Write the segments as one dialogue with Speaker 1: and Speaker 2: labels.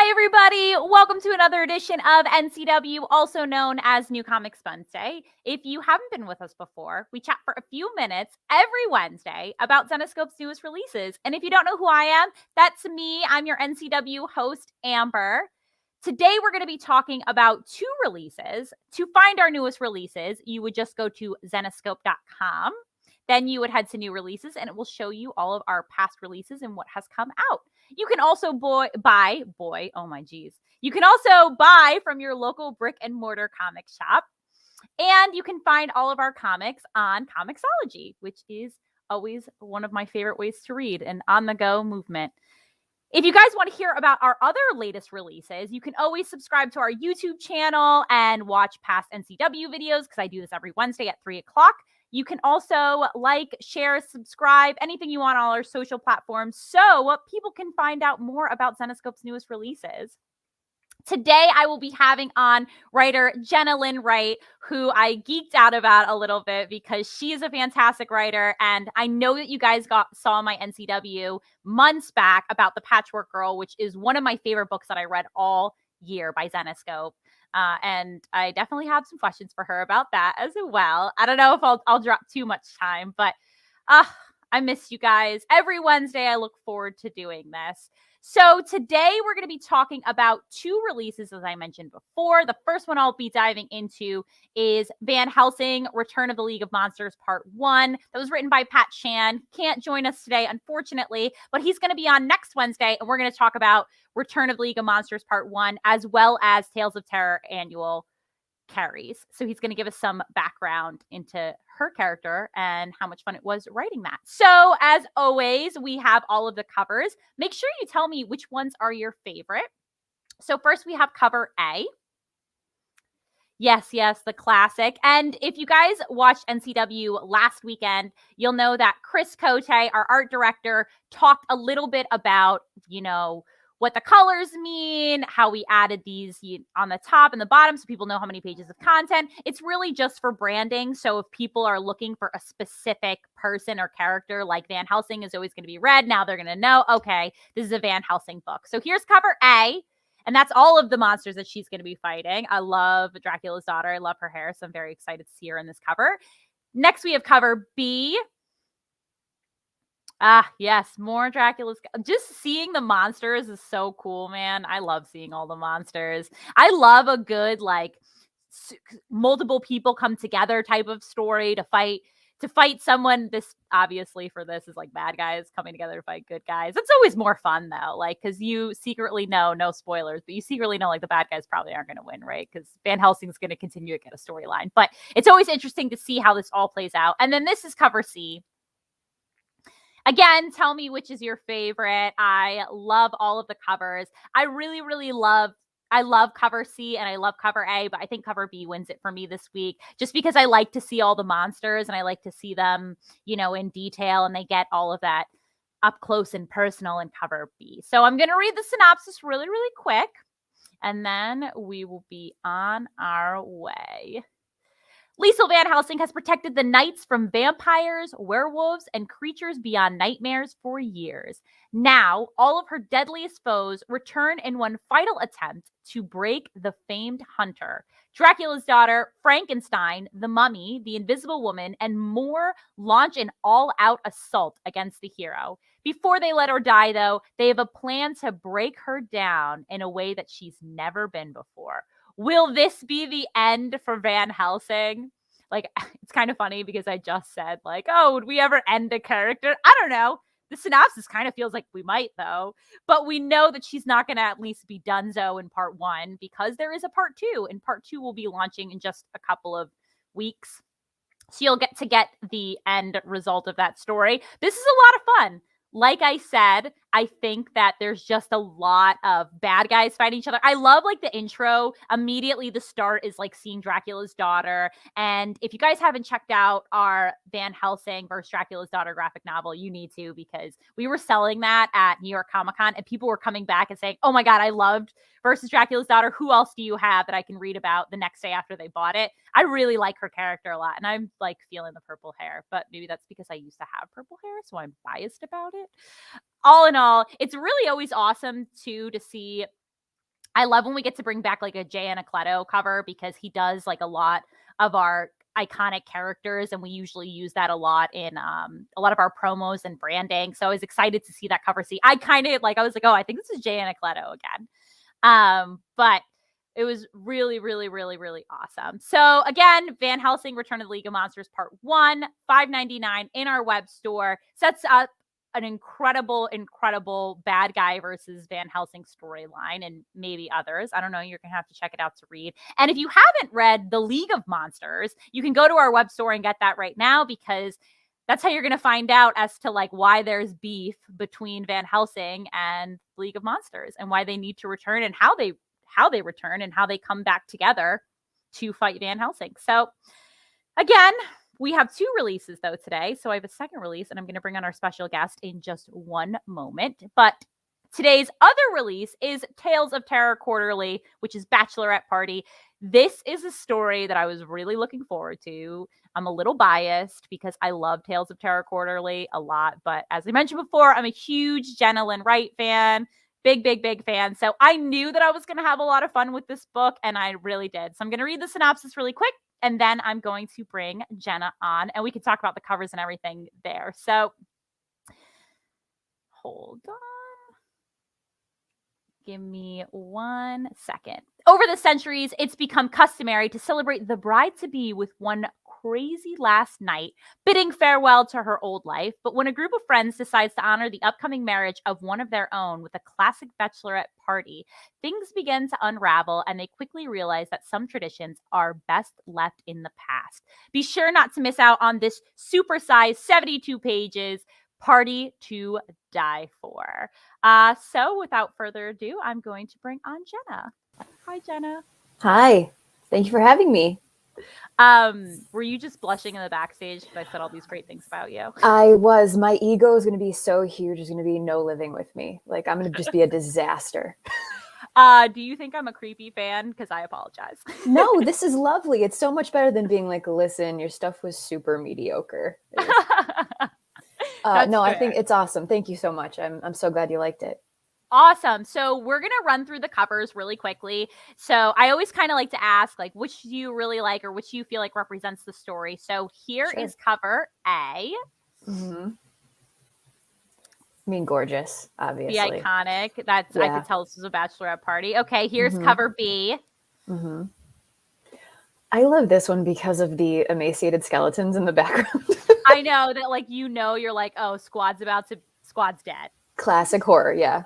Speaker 1: Hi, everybody. Welcome to another edition of NCW, also known as New Comics Wednesday. If you haven't been with us before, we chat for a few minutes every Wednesday about Zenescope's newest releases. And if you don't know who I am, that's me. I'm your NCW host, Amber. Today, we're going to be talking about two releases. To find our newest releases, you would just go to Zenescope.com. Then you would head to new releases, and it will show you all of our past releases and what has come out. You can also You can also buy from your local brick and mortar comic shop. And you can find all of our comics on Comixology, which is always one of my favorite ways to read, an on-the-go movement. If you guys want to hear about our other latest releases, you can always subscribe to our YouTube channel and watch past NCW videos, because I do this every Wednesday at 3 o'clock. You can also like, share, subscribe, anything you want on all our social platforms so people can find out more about Zenescope's newest releases. Today, I will be having on writer Jenna Wright, who I geeked out about a little bit because she is a fantastic writer. And I know that you guys saw my NCW months back about the Patchwork Girl, which is one of my favorite books that I read all year by Zenescope. And I definitely have some questions for her about that as well. I don't know if I'll drop too much time, but I miss you guys. Every Wednesday, I look forward to doing this. So today we're going to be talking about two releases, as I mentioned before. The first one I'll be diving into is Van Helsing, Return of the League of Monsters Part 1. That was written by Pat Chan. Can't join us today, unfortunately, but he's going to be on next Wednesday, and we're going to talk about Return of the League of Monsters Part 1, as well as Tales of Terror annual carries. So he's going to give us some background into her character and how much fun it was writing that. So as always, we have all of the covers. Make sure you tell me which ones are your favorite. So first we have cover A. Yes, the classic. And if you guys watched NCW last weekend, you'll know that Chris Cote, our art director, talked a little bit about, what the colors mean, how we added these on the top and the bottom so people know how many pages of content. It's really just for branding. So if people are looking for a specific person or character, like Van Helsing is always going to be red, now they're going to know, okay, this is a Van Helsing book. So here's cover A. And that's all of the monsters that she's going to be fighting. I love Dracula's daughter. I love her hair. So I'm very excited to see her in this cover. Next, we have cover B. Yes, more Dracula's. Just seeing the monsters is so cool, man. I love seeing all the monsters. I love a good, multiple people come together type of story to fight someone. This obviously for this is like bad guys coming together to fight good guys. It's always more fun though, because you secretly know, no spoilers, but you secretly know the bad guys probably aren't going to win, right? Because Van Helsing's going to continue to get a storyline. But it's always interesting to see how this all plays out. And then this is cover C. Again, tell me which is your favorite. I love all of the covers. I really, really love cover C and I love cover A, but I think cover B wins it for me this week just because I like to see all the monsters and I like to see them, in detail, and they get all of that up close and personal in cover B. So I'm going to read the synopsis really, really quick, and then we will be on our way. Liesl Van Helsing has protected the knights from vampires, werewolves, and creatures beyond nightmares for years. Now, all of her deadliest foes return in one final attempt to break the famed hunter. Dracula's daughter, Frankenstein, the Mummy, the Invisible Woman, and more launch an all-out assault against the hero. Before they let her die, though, they have a plan to break her down in a way that she's never been before. Will this be the end for Van Helsing? It's kind of funny because I just said, would we ever end a character? I don't know. The synopsis kind of feels like we might, though. But we know that she's not going to at least be donezo in part 1 because there is a part 2. And part 2 will be launching in just a couple of weeks. So you'll get to get the end result of that story. This is a lot of fun. Like I said, I think that there's just a lot of bad guys fighting each other. I love the intro. Immediately the start is seeing Dracula's daughter. And if you guys haven't checked out our Van Helsing versus Dracula's daughter graphic novel, you need to, because we were selling that at New York Comic Con and people were coming back and saying, oh my God, I loved versus Dracula's daughter. Who else do you have that I can read about the next day after they bought it? I really like her character a lot. And I'm feeling the purple hair, but maybe that's because I used to have purple hair, so I'm biased about it. All in all, it's really always awesome too to see I love when we get to bring back like a Jay Anacleto cover because he does like a lot of our iconic characters, and we usually use that a lot in a lot of our promos and branding. So I was excited to see that cover. See, I kind of like, I was like, oh, I think this is Jay Anacleto again. But it was really, really, really, really awesome. So again, Van Helsing, Return of the League of Monsters Part 1, $5.99 in our web store. Sets up an incredible bad guy versus Van Helsing storyline and maybe others. I don't know. You're going to have to check it out to read. And if you haven't read The League of Monsters, you can go to our web store and get that right now, because that's how you're going to find out as to like why there's beef between Van Helsing and League of Monsters and why they need to return and how they return and how they come back together to fight Van Helsing. So again, we have 2 releases though today. So I have a second release and I'm going to bring on our special guest in just one moment. But today's other release is Tales of Terror Quarterly, which is Bachelorette Party. This is a story that I was really looking forward to. I'm a little biased because I love Tales of Terror Quarterly a lot. But as I mentioned before, I'm a huge Jenna Wright fan. Big fan. So I knew that I was going to have a lot of fun with this book, and I really did. So I'm going to read the synopsis really quick, and then I'm going to bring Jenna on, and we can talk about the covers and everything there. So hold on. Give me 1 second. Over the centuries, it's become customary to celebrate the bride-to-be with one crazy last night, bidding farewell to her old life. But when a group of friends decides to honor the upcoming marriage of one of their own with a classic bachelorette party, things begin to unravel, and they quickly realize that some traditions are best left in the past. Be sure not to miss out on this supersized 72 pages party to die for. So without further ado, I'm going to bring on Jenna. Hi, Jenna.
Speaker 2: Hi. Thank you for having me.
Speaker 1: Were you just blushing in the backstage because I said all these great things about you?
Speaker 2: I was. My ego is going to be so huge. There's going to be no living with me. Like, I'm going to just be a disaster.
Speaker 1: Do you think I'm a creepy fan? Because I apologize.
Speaker 2: No, this is lovely. It's so much better than being like, listen, your stuff was super mediocre. No, I think it's awesome. Thank you so much. I'm so glad you liked it.
Speaker 1: Awesome. So we're going to run through the covers really quickly. So I always kind of like to ask, like, which do you really like or which you feel like represents the story? So here is cover A.
Speaker 2: Mm-hmm. I mean, gorgeous, obviously.
Speaker 1: The iconic. That's I could tell this was a bachelorette party. Okay, here's cover B.
Speaker 2: Mm-hmm. I love this one because of the emaciated skeletons in the background.
Speaker 1: I know that, like, you're like, oh, squad's dead.
Speaker 2: Classic horror, yeah.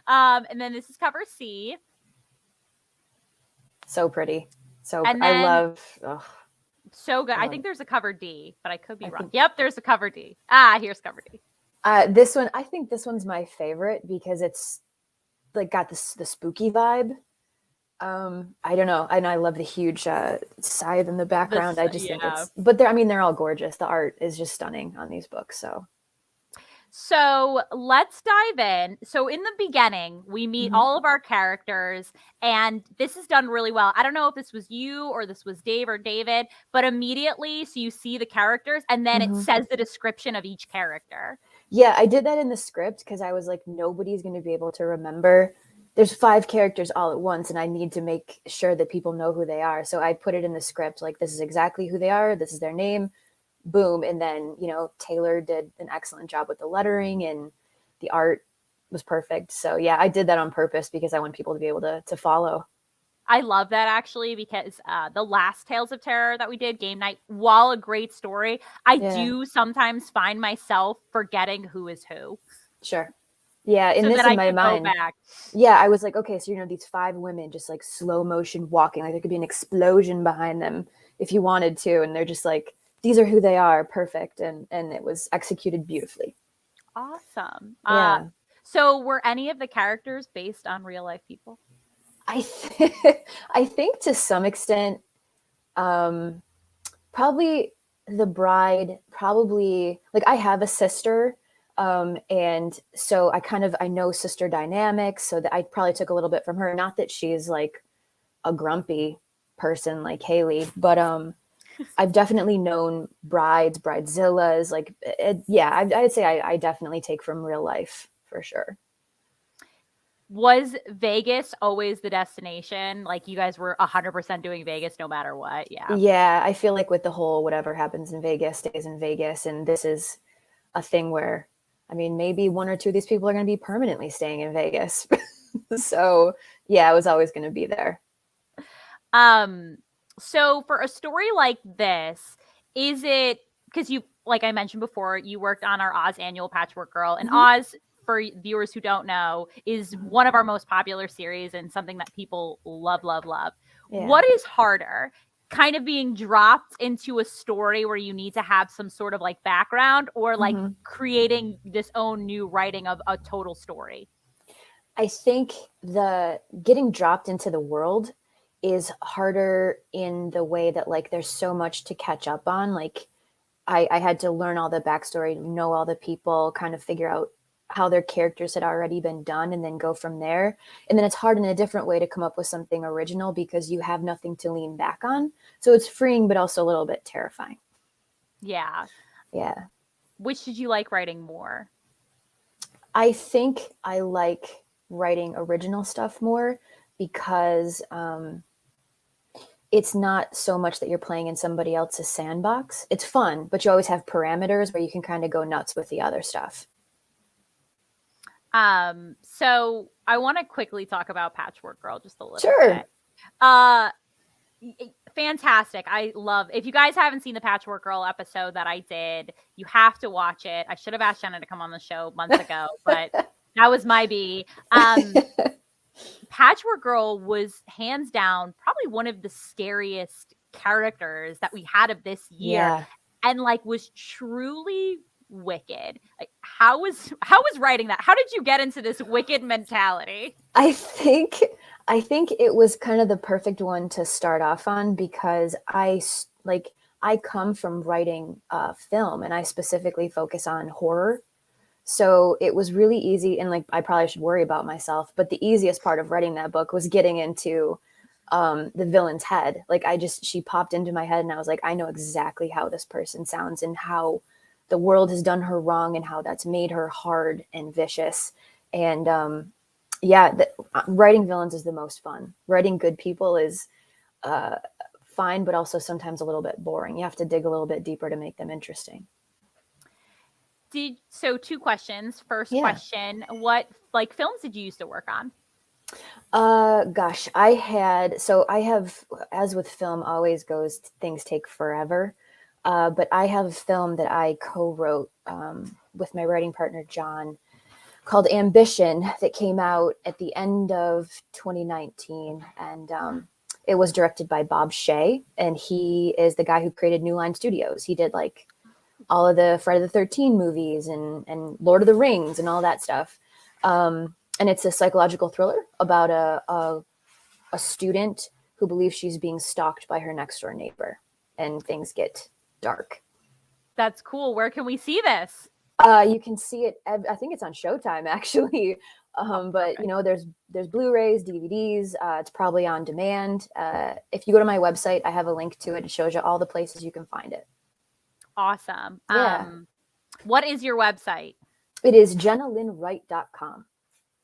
Speaker 1: And then this is cover C.
Speaker 2: So pretty. So
Speaker 1: and
Speaker 2: I love.
Speaker 1: So good. I think there's a cover D, but I could be wrong. Yep, there's a cover D. Here's cover D.
Speaker 2: This one, I think this one's my favorite because it's like got the spooky vibe. I don't know. And I love the huge scythe in the background. I just think it's, but they're all gorgeous. The art is just stunning on these books.
Speaker 1: So let's dive in. So in the beginning, we meet all of our characters, and this is done really well. I don't know if this was you or this was Dave or David, but immediately, so you see the characters, and then it says the description of each character.
Speaker 2: Yeah, I did that in the script because I was like, nobody's going to be able to remember. There's 5 characters all at once, and I need to make sure that people know who they are. So I put it in the script, like, this is exactly who they are. This is their name. Boom. And then, Taylor did an excellent job with the lettering, and the art was perfect. So yeah, I did that on purpose because I want people to be able to follow.
Speaker 1: I love that, actually, because the last Tales of Terror that we did, Game Night, while a great story, I do sometimes find myself forgetting who is who.
Speaker 2: Sure. Yeah, in my mind. Yeah, I was like, okay, so these 5 women just like slow motion walking, like there could be an explosion behind them if you wanted to, and they're just like, these are who they are, perfect, and it was executed beautifully.
Speaker 1: Awesome.
Speaker 2: Yeah.
Speaker 1: So were any of the characters based on real life people?
Speaker 2: I think to some extent, probably the bride, probably like I have a sister. And so I know sister dynamics, so that I probably took a little bit from her. Not that she's like a grumpy person like Haley, but I've definitely known bridezillas. Like, I'd say I definitely take from real life for sure.
Speaker 1: Was Vegas always the destination? Like you guys were 100% doing Vegas no matter what? Yeah.
Speaker 2: Yeah, I feel like with the whole whatever happens in Vegas stays in Vegas, and this is a thing where, I mean, maybe one or two of these people are going to be permanently staying in Vegas. So yeah, I was always going to be there.
Speaker 1: Um, so for a story like this, is it because you, like I mentioned before, you worked on our Oz annual Patchwork Girl, and
Speaker 2: Mhm.
Speaker 1: Oz, for viewers who don't know, is one of our most popular series and something that people love, love, love.
Speaker 2: Yeah.
Speaker 1: What is harder? Kind of being dropped into a story where you need to have some sort of like background, or like
Speaker 2: Mhm.
Speaker 1: creating this own new writing of a total story?
Speaker 2: I think the getting dropped into the world is harder in the way that like there's so much to catch up on. Like I had to learn all the backstory, know all the people, kind of figure out how their characters had already been done, and then go from there. And then it's hard in a different way to come up with something original because you have nothing to lean back on. So it's freeing, but also a little bit terrifying.
Speaker 1: Yeah.
Speaker 2: Yeah.
Speaker 1: Which did you like writing more?
Speaker 2: I think I like writing original stuff more because it's not so much that you're playing in somebody else's sandbox. It's fun, but you always have parameters where you can kind of go nuts with the other stuff.
Speaker 1: So I want to quickly talk about Patchwork Girl just a little
Speaker 2: Sure.
Speaker 1: bit. Fantastic. I love, if you guys haven't seen the Patchwork Girl episode that I did, you have to watch it. I should have asked Jenna to come on the show months ago, but that was my B. Patchwork Girl was hands down probably one of the scariest characters that we had of this year,
Speaker 2: Yeah.
Speaker 1: and like was truly wicked. Like how was writing that? How did you get into this wicked mentality?
Speaker 2: I think I think it was kind of the perfect one to start off on because I come from writing film and I specifically focus on horror. So it was really easy, and like I probably should worry about myself, but the easiest part of writing that book was getting into the villain's head. Like she popped into my head and I was like, I know exactly how this person sounds and how the world has done her wrong and how that's made her hard and vicious. And yeah, writing villains is the most fun. Writing good people is uh, fine, but also sometimes a little bit boring. You have to dig a little bit deeper to make them interesting.
Speaker 1: So two questions. First
Speaker 2: Yeah.
Speaker 1: question, what like films did you used to work on?
Speaker 2: Gosh, I have, as with film always goes, things take forever. But I have a film that I co-wrote with my writing partner, John, called Ambition that came out at the end of 2019. And it was directed by Bob Shea. And he is the guy who created New Line Studios. He did like all of the Friday the 13th movies and Lord of the Rings and all that stuff. And it's a psychological thriller about a student who believes she's being stalked by her next door neighbor, and things get dark.
Speaker 1: That's cool. Where can we see this?
Speaker 2: You can see it. I think it's on Showtime actually.
Speaker 1: Oh,
Speaker 2: But
Speaker 1: perfect.
Speaker 2: there's Blu-rays, DVDs. It's probably on demand. If you go to my website, I have a link to it. It shows you all the places you can find it.
Speaker 1: Awesome.
Speaker 2: Yeah,
Speaker 1: What is your website?
Speaker 2: it is JennaLynnWright.com.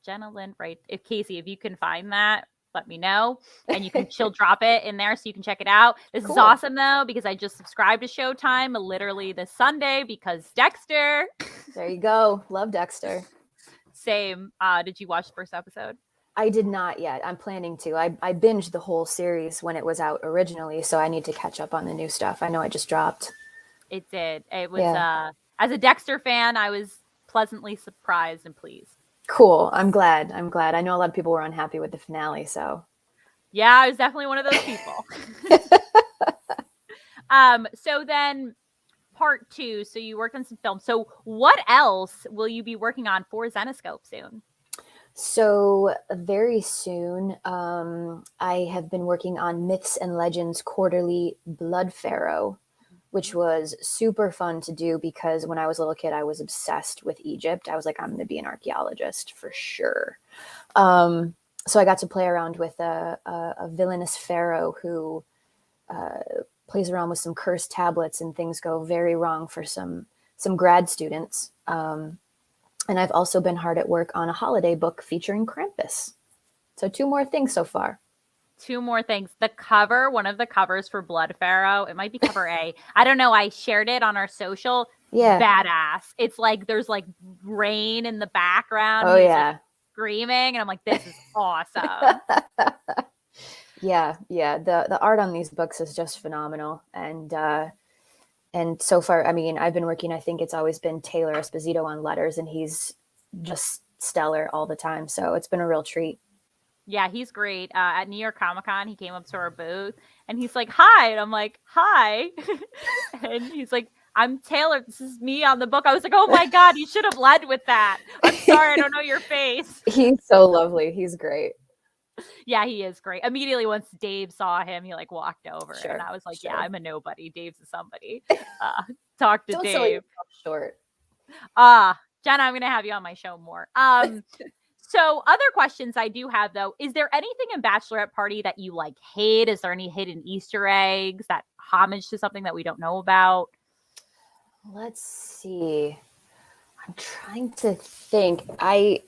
Speaker 1: Jenna Lynn, right? If Casey, if you can find that, let me know. And you can she'll drop it in there so you can check it out. This is
Speaker 2: Cool.
Speaker 1: awesome though, because I just subscribed to Showtime literally this Sunday because Dexter.
Speaker 2: There you go. Love Dexter.
Speaker 1: Same. Did you watch the first episode?
Speaker 2: I did not yet. I'm planning to. I binged the whole series when it was out originally, so I need to catch up on the new stuff. I know I just dropped.
Speaker 1: It did. It was
Speaker 2: Yeah.
Speaker 1: as a Dexter fan, I was pleasantly surprised and pleased.
Speaker 2: Cool. I'm glad. I'm glad. I know a lot of people were unhappy with the finale, so.
Speaker 1: Yeah, I was definitely one of those people. So then part two. So you worked on some films. So what else will you be working on for Zenescope soon?
Speaker 2: So very soon, I have been working on Myths and Legends quarterly Blood Pharaoh, which was super fun to do because when I was a little kid, I was obsessed with Egypt. I was like, I'm going to be an archaeologist for sure. So I got to play around with a villainous pharaoh who plays around with some cursed tablets, and things go very wrong for some grad students. And I've also been hard at work on a holiday book featuring Krampus. So 2 more things so far.
Speaker 1: 2 more things. The cover, one of the covers for Blood Pharaoh, it might be cover A. I don't know. I shared it on our social.
Speaker 2: Yeah.
Speaker 1: Badass. It's like there's like rain in the background.
Speaker 2: Oh,
Speaker 1: He's
Speaker 2: yeah.
Speaker 1: like screaming, and I'm like, this is awesome.
Speaker 2: Yeah. The art on these books is just phenomenal. And so far, I mean, I've been working, I think it's always been Taylor Esposito on letters, and he's just stellar all the time. So it's been a real treat.
Speaker 1: Yeah, he's great. At New York Comic Con, he came up to our booth and he's like, hi. And I'm like, hi. And he's like, I'm Taylor. This is me on the book. I was like, oh my God, you should have led with that. I'm sorry, I don't know your face.
Speaker 2: He's so lovely. He's great.
Speaker 1: Yeah, he is great. Immediately once Dave saw him, he like walked over
Speaker 2: Sure,
Speaker 1: and I was like,
Speaker 2: sure.
Speaker 1: yeah, I'm a nobody. Dave's a somebody. Talk to
Speaker 2: Don't
Speaker 1: Dave.
Speaker 2: sell yourself short.
Speaker 1: Jenna, I'm going to have you on my show more. So other questions I do have though, is there anything in Bachelorette Party that you like hate? Is there any hidden Easter eggs that homage to something that we don't know about?
Speaker 2: Let's see. I'm trying to think. I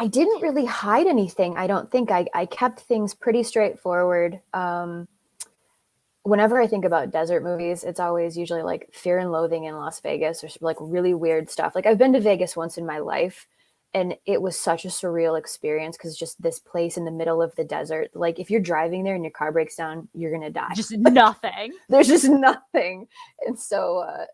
Speaker 2: didn't really hide anything. I don't think I kept things pretty straightforward. Whenever I think about desert movies, it's always usually like Fear and Loathing in Las Vegas or like really weird stuff. Like I've been to Vegas once in my life, and it was such a surreal experience because just this place in the middle of the desert. Like if you're driving there and your car breaks down, you're gonna die.
Speaker 1: Just nothing.
Speaker 2: There's just nothing. And so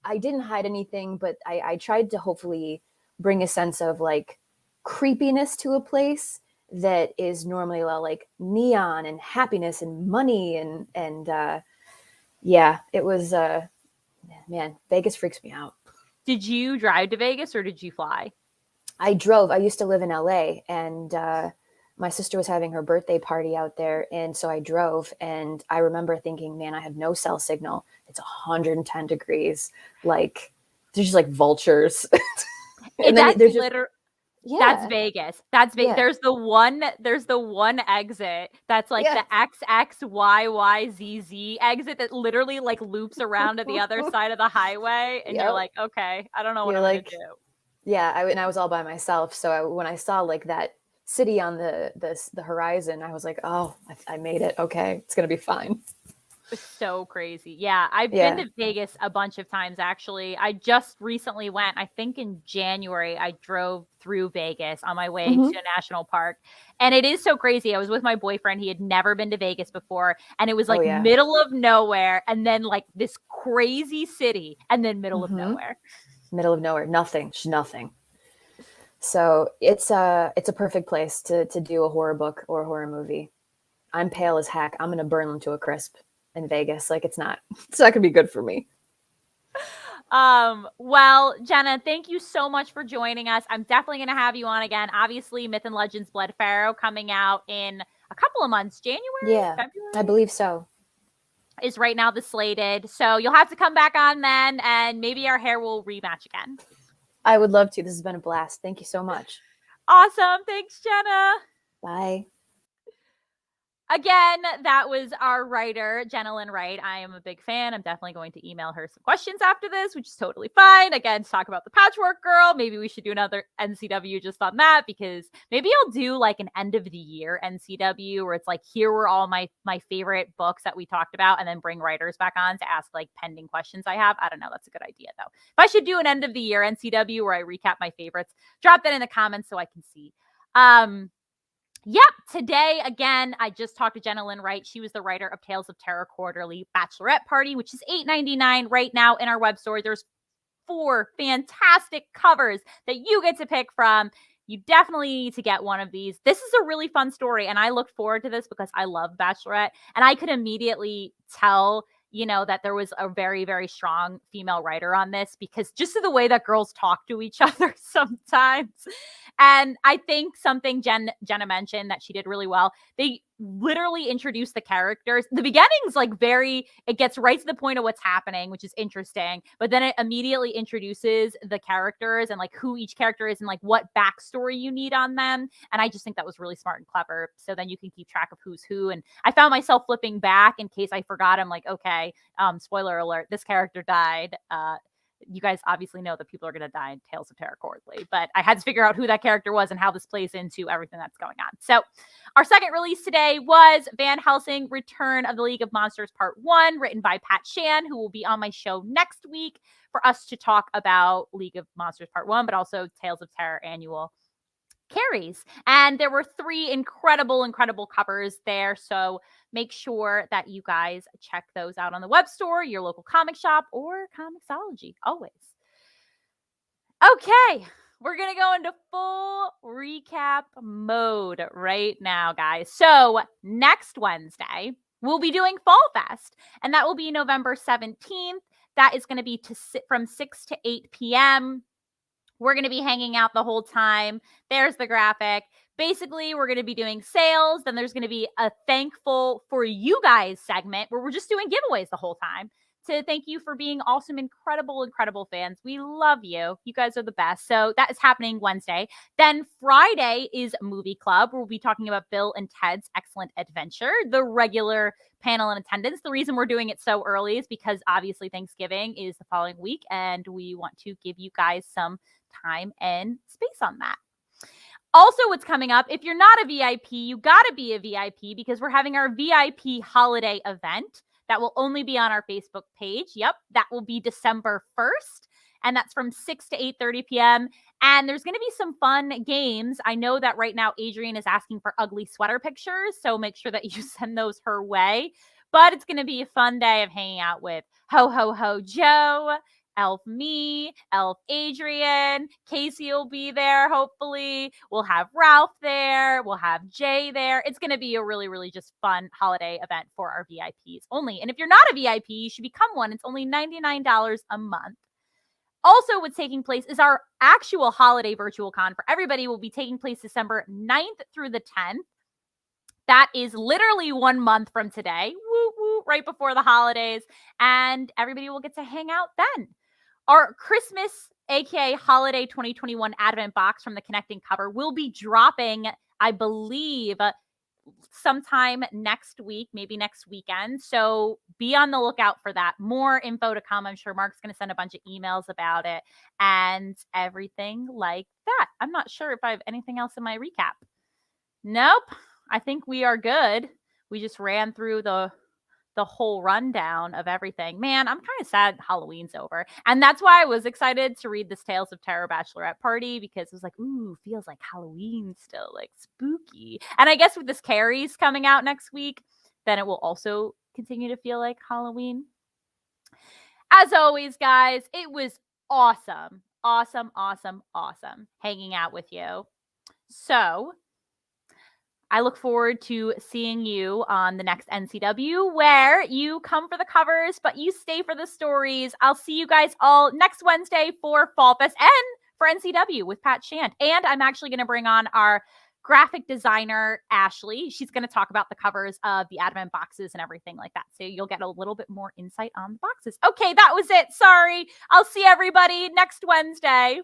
Speaker 2: I didn't hide anything, but I tried to hopefully bring a sense of like creepiness to a place that is normally like neon and happiness and money and yeah, it was man, Vegas freaks me out.
Speaker 1: Did you drive to Vegas or did you fly?
Speaker 2: I drove. I used to live in LA, and my sister was having her birthday party out there, and so I drove, and I remember thinking, man, I have no cell signal. It's 110 degrees. Like there's just like vultures.
Speaker 1: And then there's literally
Speaker 2: yeah.
Speaker 1: That's Vegas. That's Vegas.
Speaker 2: Yeah.
Speaker 1: There's the one exit that's like the XXYYZZ exit that literally like loops around to the other side of the highway. And you're like, okay, I don't know what I'm going to do.
Speaker 2: Yeah. I was all by myself. So when I saw like that city on the horizon, I was like, oh, I made it. Okay. It's going to be fine.
Speaker 1: It's so crazy. Yeah, I've been to Vegas a bunch of times, actually. I just recently went, I think in January, I drove through Vegas on my way to a national park. And it is so crazy. I was with my boyfriend. He had never been to Vegas before. And it was like middle of nowhere. And then like this crazy city. And then middle of nowhere.
Speaker 2: Middle of nowhere. Nothing. Just nothing. So it's a perfect place to do a horror book or a horror movie. I'm pale as heck. I'm going to burn them to a crisp in Vegas. Like it's not gonna be good for me.
Speaker 1: Well, Jenna, thank you so much for joining us. I'm definitely gonna have you on again. Obviously, Myth and Legends Blood Pharaoh coming out in a couple of months. February?
Speaker 2: I believe so.
Speaker 1: Is right now the slated. So you'll have to come back on then, and maybe our hair will rematch again.
Speaker 2: I would love to. This has been a blast. Thank you so much.
Speaker 1: Awesome. Thanks, Jenna.
Speaker 2: Bye.
Speaker 1: Again, that was our writer, Jenna Wright. I am a big fan. I'm definitely going to email her some questions after this, which is totally fine. Again, to talk about the Patchwork Girl. Maybe we should do another NCW just on that, because maybe I'll do like an end of the year NCW where it's like, here were all my favorite books that we talked about, and then bring writers back on to ask like pending questions I have. I don't know. That's a good idea though. If I should do an end of the year NCW where I recap my favorites, drop that in the comments so I can see. Yep. Today, again, I just talked to Jenna Wright. She was the writer of Tales of Terror Quarterly Bachelorette Party, which is $8.99 right now in our web store. There's 4 fantastic covers that you get to pick from. You definitely need to get one of these. This is a really fun story, and I looked forward to this because I love Bachelorette, and I could immediately tell, that there was a very, very strong female writer on this, because just the way that girls talk to each other sometimes. And I think something Jenna mentioned that she did really well. They literally introduce the characters. The beginning's like it gets right to the point of what's happening, which is interesting. But then it immediately introduces the characters and like who each character is and like what backstory you need on them. And I just think that was really smart and clever. So then you can keep track of who's who. And I found myself flipping back in case I forgot. I'm like, okay, spoiler alert, this character died. You guys obviously know that people are going to die in Tales of Terror Quarterly, but I had to figure out who that character was and how this plays into everything that's going on. So our second release today was Van Helsing, Return of the League of Monsters Part 1, written by Pat Shan, who will be on my show next week for us to talk about League of Monsters Part 1, but also Tales of Terror Annual carries. And there were 3 incredible covers there. So make sure that you guys check those out on the web store, your local comic shop, or Comixology, always. Okay, we're going to go into full recap mode right now, guys. So next Wednesday, we'll be doing Fall Fest, and that will be November 17th. That is going to be from 6 to 8 p.m. We're going to be hanging out the whole time. There's the graphic. Basically, we're going to be doing sales. Then there's going to be a thankful for you guys segment where we're just doing giveaways the whole time to thank you for being awesome, incredible fans. We love you. You guys are the best. So that is happening Wednesday. Then Friday is Movie Club. We'll be talking about Bill and Ted's Excellent Adventure, the regular panel in attendance. The reason we're doing it so early is because obviously Thanksgiving is the following week, and we want to give you guys some time and space on that. Also, what's coming up, if you're not a VIP, you got to be a VIP because we're having our VIP holiday event that will only be on our Facebook page. Yep, that will be December 1st, and that's from 6 to 8:30 p.m. And there's going to be some fun games. I know that right now Adrienne is asking for ugly sweater pictures, so make sure that you send those her way. But it's going to be a fun day of hanging out with Ho Ho Ho Joe, Elf me, Elf Adrienne, Casey will be there, hopefully. We'll have Ralph there. We'll have Jay there. It's going to be a really just fun holiday event for our VIPs only. And if you're not a VIP, you should become one. It's only $99 a month. Also, what's taking place is our actual holiday virtual con for everybody will be taking place December 9th through the 10th. That is literally 1 month from today, right before the holidays. And everybody will get to hang out then. Our Christmas, aka Holiday 2021 Advent box from the Connecting Cover will be dropping, I believe, sometime next week, maybe next weekend. So be on the lookout for that. More info to come. I'm sure Mark's going to send a bunch of emails about it and everything like that. I'm not sure if I have anything else in my recap. Nope. I think we are good. We just ran through the whole rundown of everything. Man, I'm kind of sad Halloween's over. And that's why I was excited to read this Tales of Terror Bachelorette Party, because it was like, ooh, feels like Halloween still, like spooky. And I guess with this Carrie's coming out next week, then it will also continue to feel like Halloween. As always, guys, it was awesome hanging out with you. So I look forward to seeing you on the next NCW, where you come for the covers, but you stay for the stories. I'll see you guys all next Wednesday for Fall Fest and for NCW with Pat Shand. And I'm actually going to bring on our graphic designer, Ashley. She's going to talk about the covers of the Advent boxes and everything like that. So you'll get a little bit more insight on the boxes. Okay, that was it. Sorry. I'll see everybody next Wednesday.